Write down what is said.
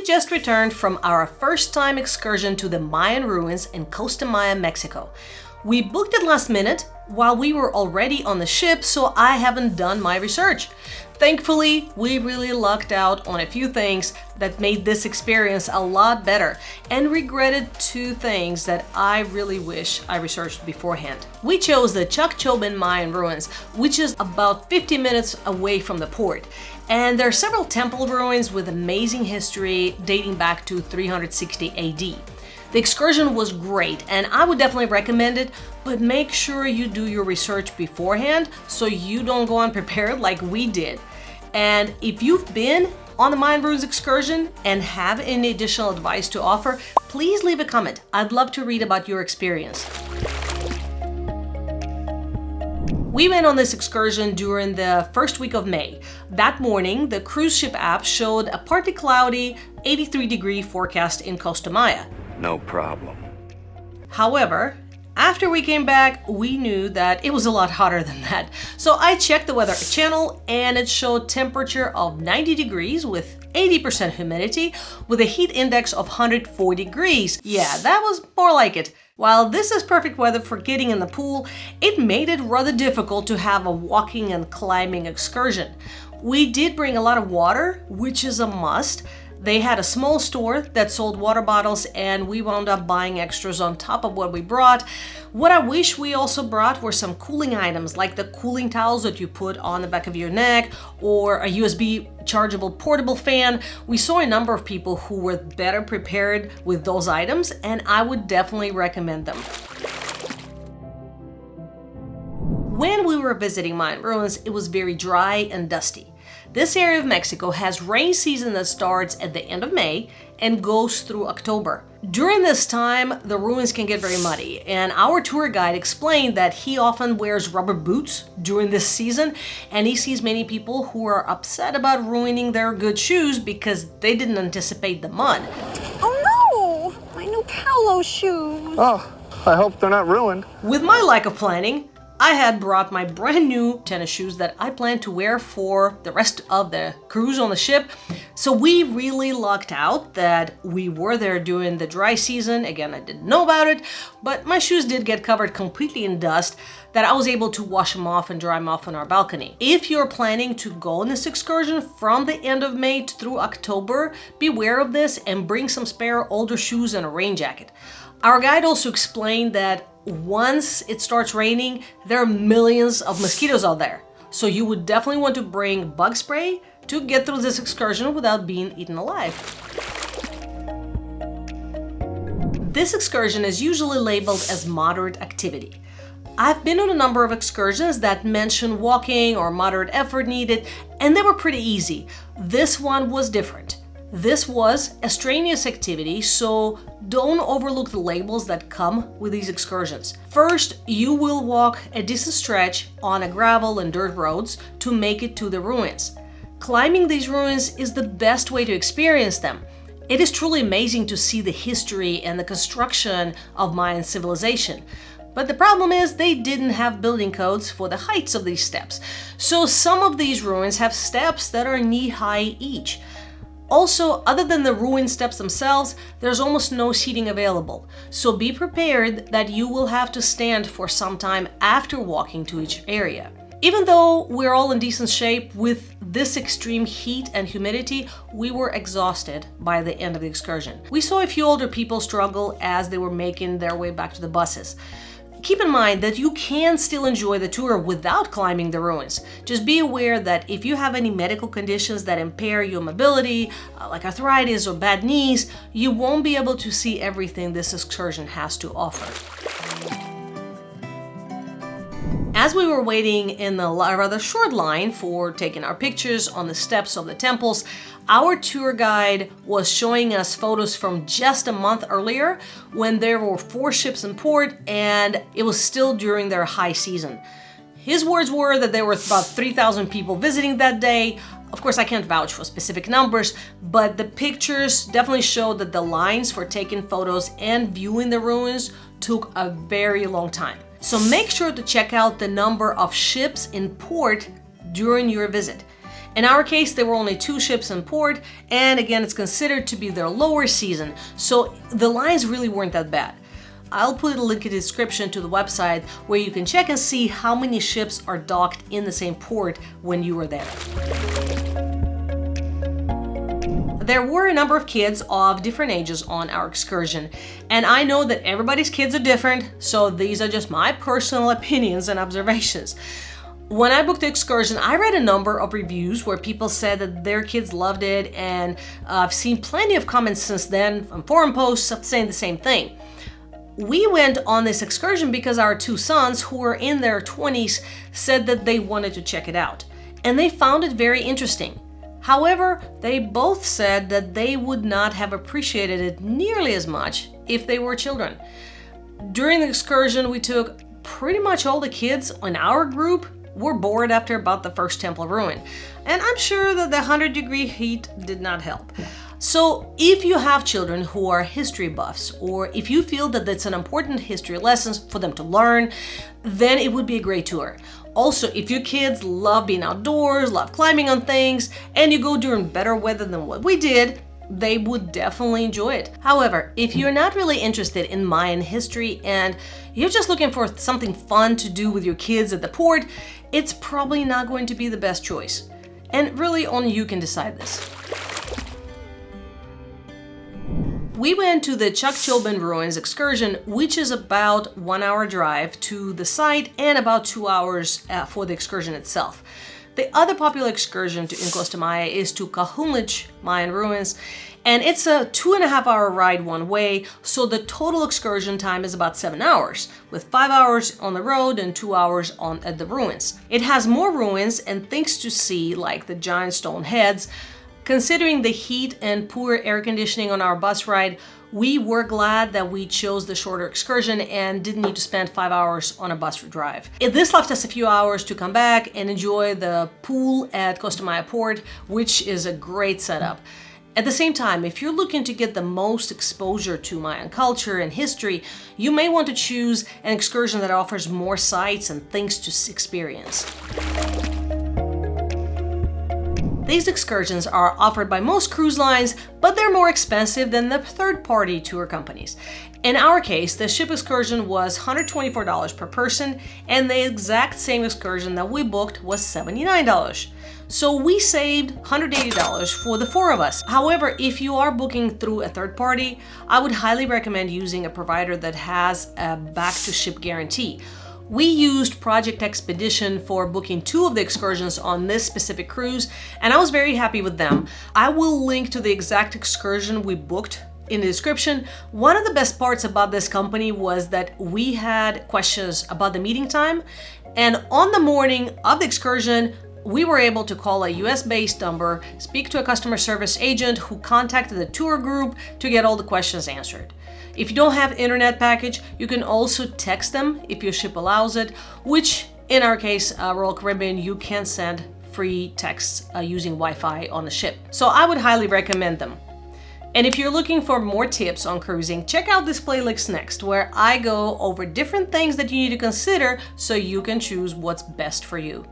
just returned from our first time excursion to the Mayan ruins in Costa Maya, Mexico. We booked it last minute while we were already on the ship, so I haven't done my research. Thankfully, we really lucked out on a few things that made this experience a lot better, and regretted two things that I really wish I researched beforehand. We chose the Chacchoben Mayan Ruins, which is about 50 minutes away from the port. And there are several temple ruins with amazing history dating back to 360 AD. The excursion was great and I would definitely recommend it, but make sure you do your research beforehand so you don't go unprepared like we did. And if you've been on the Mayan Ruins excursion and have any additional advice to offer, please leave a comment. I'd love to read about your experience. We went on this excursion during the first week of May. That morning, the cruise ship app showed a partly cloudy 83-degree forecast in Costa Maya. No problem. However, after we came back, we knew that it was a lot hotter than that. So I checked the weather channel and it showed temperature of 90 degrees with 80% humidity with a heat index of 104 degrees. Yeah, that was more like it. While this is perfect weather for getting in the pool, it made it rather difficult to have a walking and climbing excursion. We did bring a lot of water, which is a must. They had a small store that sold water bottles and we wound up buying extras on top of what we brought. What I wish we also brought were some cooling items like the cooling towels that you put on the back of your neck or a USB chargeable portable fan. We saw a number of people who were better prepared with those items and I would definitely recommend them. When we were visiting Mayan ruins, it was very dry and dusty. This area of Mexico has rain season that starts at the end of May and goes through October. During this time, the ruins can get very muddy, and our tour guide explained that he often wears rubber boots during this season, and he sees many people who are upset about ruining their good shoes because they didn't anticipate the mud. Oh no! My new Paolo shoes! Oh, I hope they're not ruined. With my lack of planning, I had brought my brand new tennis shoes that I planned to wear for the rest of the cruise on the ship. So we really lucked out that we were there during the dry season. Again, I didn't know about it, but my shoes did get covered completely in dust that I was able to wash them off and dry them off on our balcony. If you're planning to go on this excursion from the end of May through October, beware of this and bring some spare older shoes and a rain jacket. Our guide also explained that once it starts raining, there are millions of mosquitoes out there. So you would definitely want to bring bug spray to get through this excursion without being eaten alive. This excursion is usually labeled as moderate activity. I've been on a number of excursions that mention walking or moderate effort needed, and they were pretty easy. This one was different. This was a strenuous activity, so don't overlook the labels that come with these excursions. First, you will walk a decent stretch on a gravel and dirt roads to make it to the ruins. Climbing these ruins is the best way to experience them. It is truly amazing to see the history and the construction of Mayan civilization. But the problem is they didn't have building codes for the heights of these steps. So some of these ruins have steps that are knee-high each. Also, other than the ruin steps themselves, there's almost no seating available. So be prepared that you will have to stand for some time after walking to each area. Even though we're all in decent shape, with this extreme heat and humidity, we were exhausted by the end of the excursion. We saw a few older people struggle as they were making their way back to the buses. Keep in mind that you can still enjoy the tour without climbing the ruins. Just be aware that if you have any medical conditions that impair your mobility, like arthritis or bad knees, you won't be able to see everything this excursion has to offer. As we were waiting in the rather short line for taking our pictures on the steps of the temples, our tour guide was showing us photos from just a month earlier when there were 4 ships in port and it was still during their high season. His words were that there were about 3,000 people visiting that day. Of course, I can't vouch for specific numbers, but the pictures definitely showed that the lines for taking photos and viewing the ruins took a very long time. So make sure to check out the number of ships in port during your visit. In our case, there were only 2 ships in port, and again, it's considered to be their lower season, so the lines really weren't that bad. I'll put a link in the description to the website where you can check and see how many ships are docked in the same port when you were there. There were a number of kids of different ages on our excursion, and I know that everybody's kids are different, so these are just my personal opinions and observations. When I booked the excursion, I read a number of reviews where people said that their kids loved it, and I've seen plenty of comments since then from forum posts saying the same thing. We went on this excursion because our 2 sons, who were in their 20s, said that they wanted to check it out, and they found it very interesting. However, they both said that they would not have appreciated it nearly as much if they were children. During the excursion, we took pretty much all the kids in our group were bored after about the first temple ruin, and I'm sure that the 100-degree heat did not help. So if you have children who are history buffs, or if you feel that it's an important history lesson for them to learn, then it would be a great tour. Also, if your kids love being outdoors, love climbing on things, and you go during better weather than what we did, they would definitely enjoy it. However, if you're not really interested in Mayan history and you're just looking for something fun to do with your kids at the port, it's probably not going to be the best choice. And really, only you can decide this. We went to the Chacchoben Ruins excursion, which is about 1 hour drive to the site and about 2 hours for the excursion itself. The other popular excursion to Costa Maya is to Kahunlich Mayan Ruins, and it's a 2.5 hour ride one way, so the total excursion time is about 7 hours, with 5 hours on the road and 2 hours at the ruins. It has more ruins and things to see, like the giant stone heads. Considering the heat and poor air conditioning on our bus ride, we were glad that we chose the shorter excursion and didn't need to spend 5 hours on a bus drive. This left us a few hours to come back and enjoy the pool at Costa Maya Port, which is a great setup. At the same time, if you're looking to get the most exposure to Mayan culture and history, you may want to choose an excursion that offers more sites and things to experience. These excursions are offered by most cruise lines, but they're more expensive than the third-party tour companies. In our case, the ship excursion was $124 per person, and the exact same excursion that we booked was $79. So we saved $180 for the 4 of us. However, if you are booking through a third party, I would highly recommend using a provider that has a back-to-ship guarantee. We used Project Expedition for booking 2 of the excursions on this specific cruise, and I was very happy with them. I will link to the exact excursion we booked in the description. One of the best parts about this company was that we had questions about the meeting time, and on the morning of the excursion, we were able to call a US-based number, speak to a customer service agent who contacted the tour group to get all the questions answered. If you don't have internet package, you can also text them if your ship allows it, which in our case, Royal Caribbean, you can send free texts using Wi-Fi on the ship. So I would highly recommend them. And if you're looking for more tips on cruising, check out this playlist next, where I go over different things that you need to consider so you can choose what's best for you.